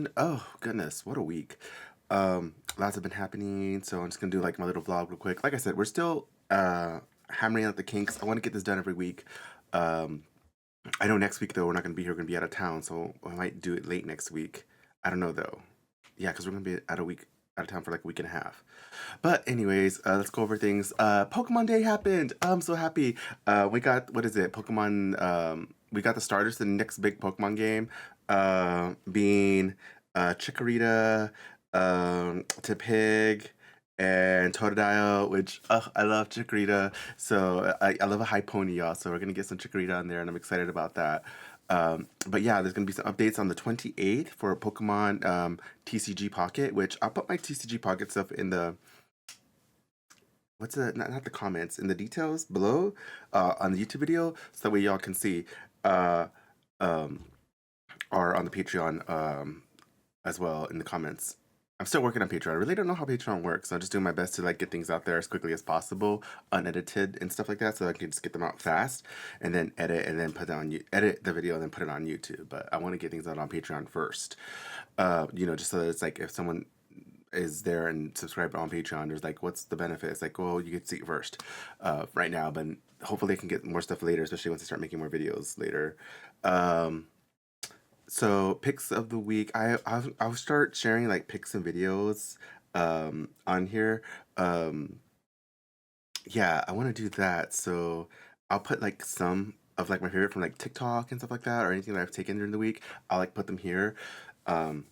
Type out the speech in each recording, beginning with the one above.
everyone. Oh, goodness, what a week. Lots have been happening, so I'm just gonna do like my little vlog real quick. Like I said, we're still hammering out the kinks. I want to get this done every week. Um, I know next week though we're not gonna be here. We're gonna be out of town, so I might do it late next week. I don't know though. Yeah, because we're gonna be out of town for like a week and a half. But anyways, let's go over things. Pokemon Day happened. I'm so happy. We got what is it? Pokemon. We got the starters to the next big Pokemon game. Being Chikorita, Tepig, and Totodile. Which I love Chikorita. So I love a high pony, y'all. So we're gonna get some Chikorita on there, and I'm excited about that. But yeah, there's gonna be some updates on the 28th for Pokemon TCG Pocket, which I'll put my TCG Pocket stuff in the what's the not the comments in the details below on the YouTube video, so that way y'all can see uh, um, or on the Patreon as well in the comments. I'm still working on Patreon. I really don't know how Patreon works. So I'm just doing my best to like get things out there as quickly as possible, unedited and stuff like that, so I can just get them out fast and then edit and then put it on edit the video and then put it on YouTube. But I want to get things out on Patreon first. Just so that it's like if someone is there and subscribe on Patreon, there's like, what's the benefit? It's like, well, you get to see it first right now, but hopefully I can get more stuff later, especially once I start making more videos later. So picks of the week, I'll start sharing like pics and videos on here. Um, yeah, I want to do that. So I'll put like some of like my favorite from like TikTok and stuff like that, or anything that I've taken during the week. I'll like put them here. Um,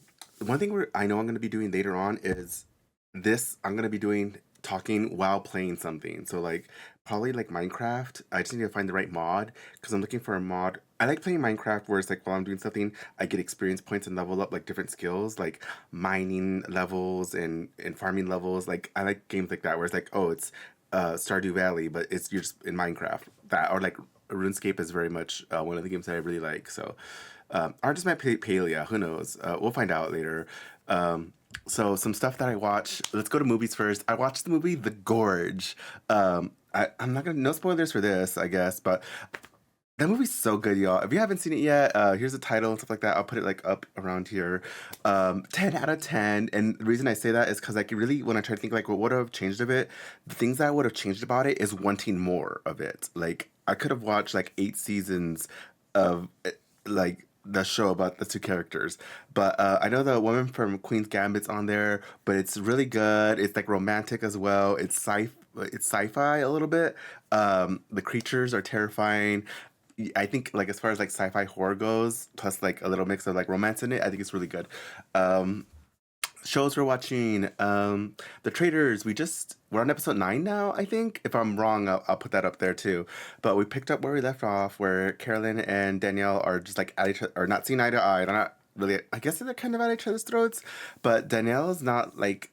one thing I know I'm going to be doing later on is this. I'm going to be doing talking while playing something. So like probably like Minecraft. I just need to find the right mod because I'm looking for a mod. I like playing Minecraft where it's like while I'm doing something, I get experience points and level up like different skills, like mining levels and farming levels. Like I like games like that where it's like, oh, it's Stardew Valley, but you're just in Minecraft. That or like RuneScape is very much one of the games that I really like. So, or just my Palea. Who knows? We'll find out later. So some stuff that I watch. Let's go to movies first. I watched the movie The Gorge. I'm not gonna no spoilers for this, I guess, but that movie's so good, y'all. If you haven't seen it yet, here's the title and stuff like that. I'll put it like up around here. 10 out of 10. And the reason I say that is because like really when I try to think like what would have changed of it, the things that I would have changed about it is wanting more of it. Like I could have watched like 8 seasons of like the show about the two characters. But I know the woman from Queen's Gambit's on there, but it's really good. It's like romantic as well. It's sci-fi a little bit. The creatures are terrifying. I think like as far as like sci-fi horror goes, plus like a little mix of like romance in it, I think it's really good. Um, Shows we're watching, The Traitors. We're on episode 9 now, I think. If I'm wrong, I'll put that up there too. But we picked up where we left off, where Carolyn and Danielle are just like at each other, or not seeing eye to eye. They're not really. I guess they're kind of at each other's throats, but Danielle's not like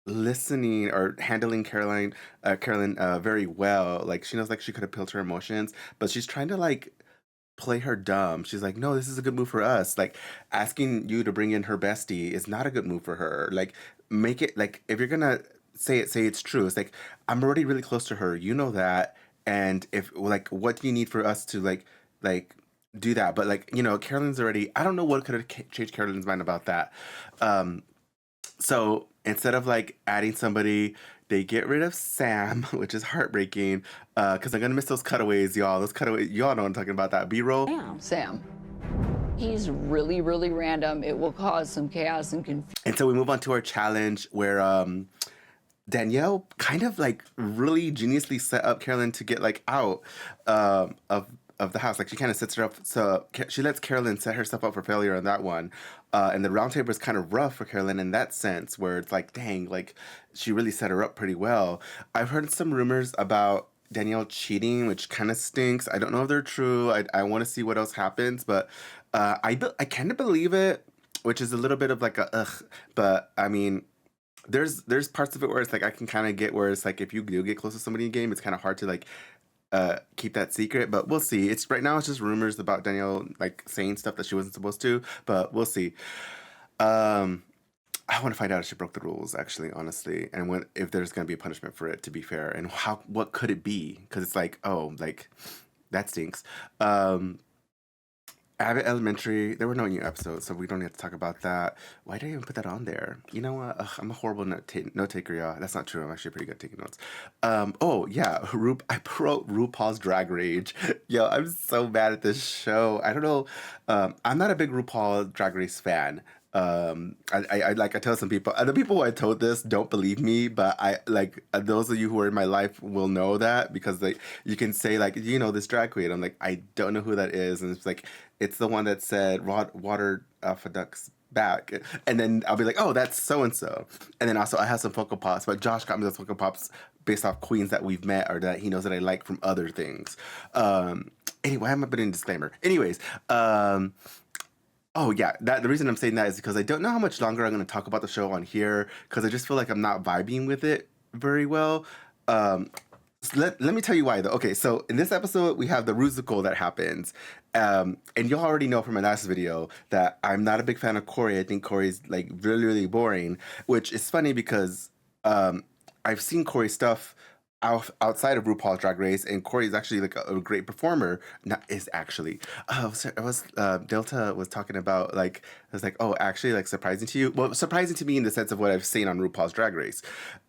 listening or handling Carolyn very well. Like she knows like she could have peeled her emotions, but she's trying to like play her dumb. She's like, no, this is a good move for us. Like asking you to bring in her bestie is not a good move for her. Like make it like if you're gonna say it's true. It's like I'm already really close to her. You know that. And if like what do you need for us to like do that? But like, Carolyn's already I don't know what could have changed Carolyn's mind about that. Um so instead of like adding somebody, they get rid of Sam, which is heartbreaking. Because I'm gonna miss those cutaways, y'all. Those cutaways, y'all know what I'm talking about. That B-roll. Sam. He's really, really random. It will cause some chaos and confusion. And so we move on to our challenge where Danielle kind of like really geniusly set up Carolyn to get like out of the house. Like she kind of sets her up, so she lets Carolyn set herself up for failure on that one. And the round table is kind of rough for Carolyn in that sense, where it's like, dang, like she really set her up pretty well. I've heard some rumors about Danielle cheating, which kind of stinks. I don't know if they're true. I want to see what else happens, but I kind of believe it, which is a little bit of like a ugh. But I mean, there's parts of it where it's like I can kind of get where it's like if you do get close to somebody in game, it's kind of hard to like keep that secret. But we'll see. It's right now it's just rumors about Danielle like saying stuff that she wasn't supposed to, but we'll see. Um, I want to find out if she broke the rules, actually, honestly, and if there's going to be a punishment for it, to be fair, and what could it be? Because it's like, oh, like that stinks. Um, Abbott Elementary, there were no new episodes, so we don't have to talk about that. Why did I even put that on there? You know what? Ugh, I'm a horrible note taker, y'all. That's not true. I'm actually pretty good at taking notes. Oh yeah, I wrote RuPaul's Drag Rage. Yo, I'm so mad at this show. I don't know. I'm not a big RuPaul Drag Race fan. I tell some people, the people who I told this don't believe me, but I like those of you who are in my life will know that because like you can say like this drag queen. I'm like I don't know who that is, and it's like it's the one that said water for ducks back, and then I'll be like, oh, that's so and so, and then also I have some Funko Pops, but Josh got me those Funko Pops based off queens that we've met or that he knows that I like from other things. Anyway, I haven't been in disclaimer. Anyways, oh yeah, that the reason I'm saying that is because I don't know how much longer I'm going to talk about the show on here because I just feel like I'm not vibing with it very well. Um, let me tell you why though. Okay, so in this episode we have the Rusical that happens, and you already know from my last video that I'm not a big fan of Corey. I think Corey's like really really boring, which is funny because um, I've seen Corey stuff outside of RuPaul's Drag Race, and Corey is actually like a great performer. Not is actually. I was Delta was talking about like I was like, oh, actually, like surprising to you. Well, surprising to me in the sense of what I've seen on RuPaul's Drag Race.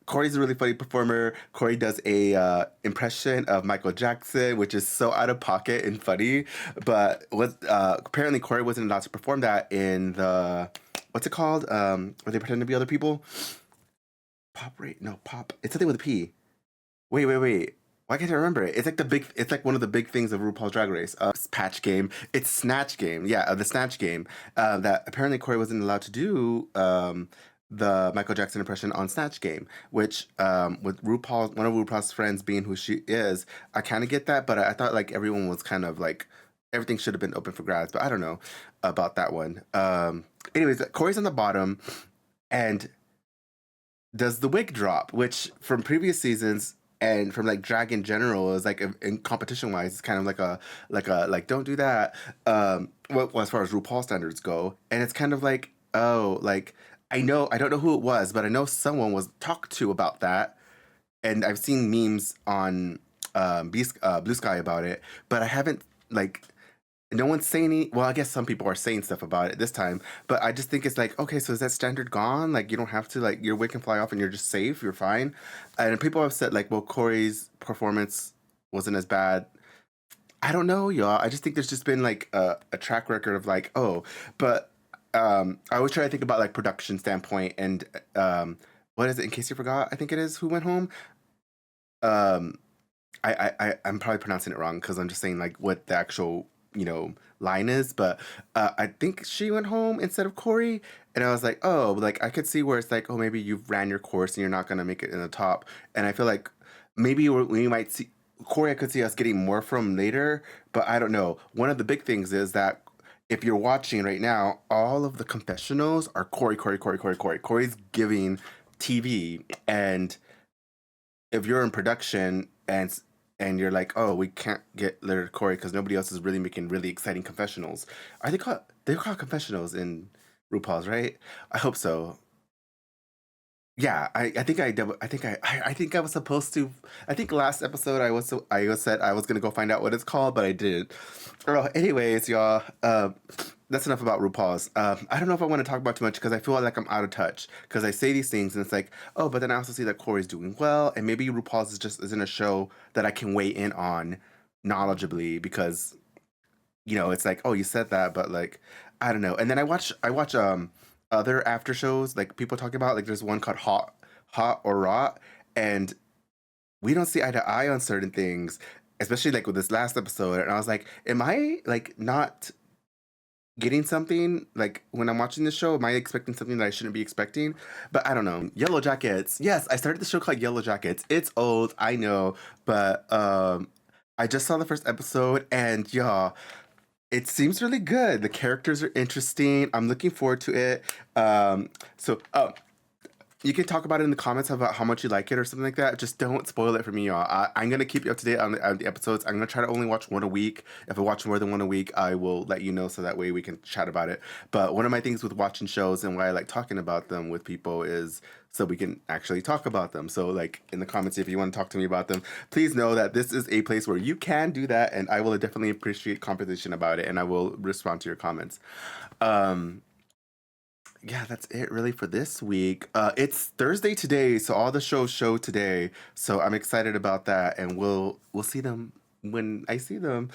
Corey's a really funny performer. Corey does a impression of Michael Jackson, which is so out of pocket and funny. But was apparently Corey wasn't allowed to perform that in the what's it called? Where they pretend to be other people. Pop rate? No, pop. It's something with a P. Wait. Why can't I remember it? It's like the big. It's like one of the big things of RuPaul's Drag Race. Patch game. It's Snatch Game. Yeah, the Snatch Game. That apparently Corey wasn't allowed to do. The Michael Jackson impression on Snatch Game, which with RuPaul, one of RuPaul's friends being who she is, I kind of get that, but I thought like everyone was kind of like everything should have been open for grabs, but I don't know about that one. Anyways, Corey's on the bottom, and does the wig drop, which from previous seasons and from like drag in general is like in competition wise, it's kind of like don't do that. Well, as far as RuPaul standards go, and it's kind of like oh like I don't know who it was, but I know someone was talked to about that, and I've seen memes on Blue Sky about it, but I haven't like no one's saying any. Well, I guess some people are saying stuff about it this time, but I just think it's like, okay, so is that standard gone? Like, you don't have to like your wig can fly off and you're just safe, you're fine. And people have said like, well, Corey's performance wasn't as bad. I don't know, y'all. I just think there's just been like a track record of like, oh, but I always try to think about like production standpoint and what is it? In case you forgot, I think it is who went home. Um, I'm probably pronouncing it wrong because I'm just saying like what the actual line is, but I think she went home instead of Corey, and I was like, oh, like I could see where it's like, oh, maybe you've ran your course and you're not gonna make it in the top, and I feel like maybe we might see Corey. I could see us getting more from later, but I don't know. One of the big things is that. If you're watching right now, all of the confessionals are Corey. Corey's giving TV, and if you're in production and you're like, oh, we can't get Leonard Corey because nobody else is really making really exciting confessionals. Are they called? They're called confessionals in RuPaul's, right? I hope so. Yeah, I think I think I was supposed to. I think last episode I was said I was gonna go find out what it's called, but I didn't. Oh, anyways, y'all. That's enough about RuPaul's. I don't know if I want to talk about too much because I feel like I'm out of touch because I say these things and it's like, oh, but then I also see that Corey's doing well, and maybe RuPaul's is just isn't a show that I can weigh in on knowledgeably because it's like, oh, you said that, but like, I don't know. And then I watch other after shows like people talk about like there's one called Hot or Rot, and we don't see eye to eye on certain things, especially like with this last episode. And I was like, am I like not getting something like when I'm watching this show? Am I expecting something that I shouldn't be expecting? But I don't know. Yellowjackets. Yes, I started the show called Yellowjackets. It's old, I know, but I just saw the first episode and yeah, it seems really good. The characters are interesting. I'm looking forward to it. So You can talk about it in the comments about how much you like it or something like that. Just don't spoil it for me, y'all. I'm gonna keep you up to date on the episodes. I'm gonna try to only watch one a week. If I watch more than one a week, I will let you know so that way we can chat about it. But one of my things with watching shows and why I like talking about them with people is so we can actually talk about them. So like in the comments, if you want to talk to me about them, please know that this is a place where you can do that, and I will definitely appreciate conversation about it, and I will respond to your comments. Um, yeah, that's it really for this week. It's Thursday today, so all the shows show today. So I'm excited about that, and we'll see them when I see them.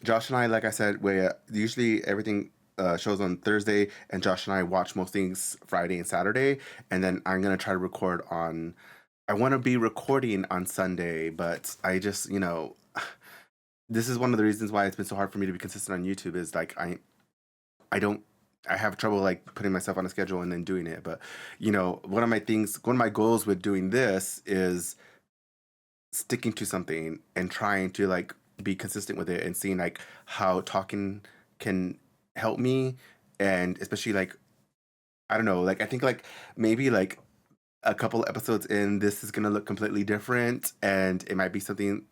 Josh and I, like I said, we usually everything shows on Thursday, and Josh and I watch most things Friday and Saturday, and then I'm gonna try to record on. I want to be recording on Sunday, but I just this is one of the reasons why it's been so hard for me to be consistent on YouTube. Is like I don't I have trouble like putting myself on a schedule and then doing it. But one of my goals with doing this is sticking to something and trying to like be consistent with it and seeing like how talking can help me, and especially like I don't know, like I think like maybe like a couple episodes in, this is gonna look completely different, and it might be something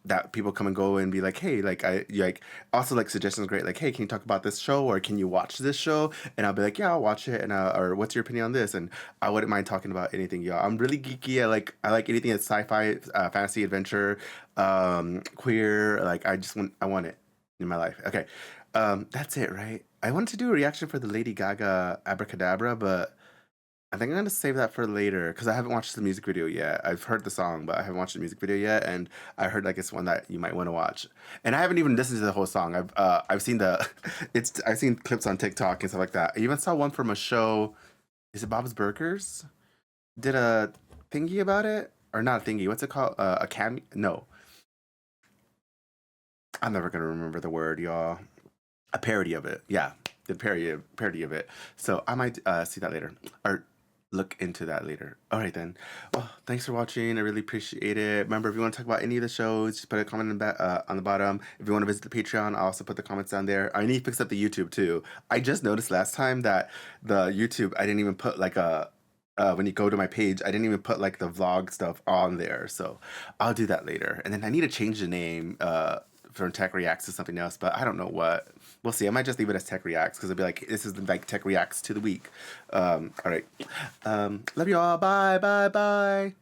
that people come and go and be like, hey, like like also like suggestions are great. Like, hey, can you talk about this show or can you watch this show? And I'll be like, yeah, I'll watch it. And or what's your opinion on this? And I wouldn't mind talking about anything, y'all. I'm really geeky. I like anything that's sci-fi, fantasy, adventure, queer. Like I want it in my life. Okay, that's it, right? I wanted to do a reaction for the Lady Gaga Abracadabra, but I think I'm gonna save that for later because I haven't watched the music video yet. I've heard the song, but I haven't watched the music video yet, and I heard like it's one that you might want to watch. And I haven't even listened to the whole song. I've seen the I've seen clips on TikTok and stuff like that. I even saw one from a show. Is it Bob's Burgers? Did a thingy about it or not a thingy? What's it called? A cameo? No, I'm never gonna remember the word, y'all. A parody of it. Yeah, the parody of it. So I might see that later or look into that later. All right then. Well, thanks for watching. I really appreciate it. Remember, if you want to talk about any of the shows, just put a comment on the bottom. If you want to visit the Patreon, I'll also put the comments down there. I need to fix up the YouTube too. I just noticed last time that the YouTube I didn't even put like a when you go to my page, I didn't even put like the vlog stuff on there. So I'll do that later. And then I need to change the name from Tech Reacts to something else, but I don't know what. We'll see. I might just leave it as Tech Reacts because it'll be like this is like Tech Reacts to the week. All right. Love you all. Bye. Bye. Bye.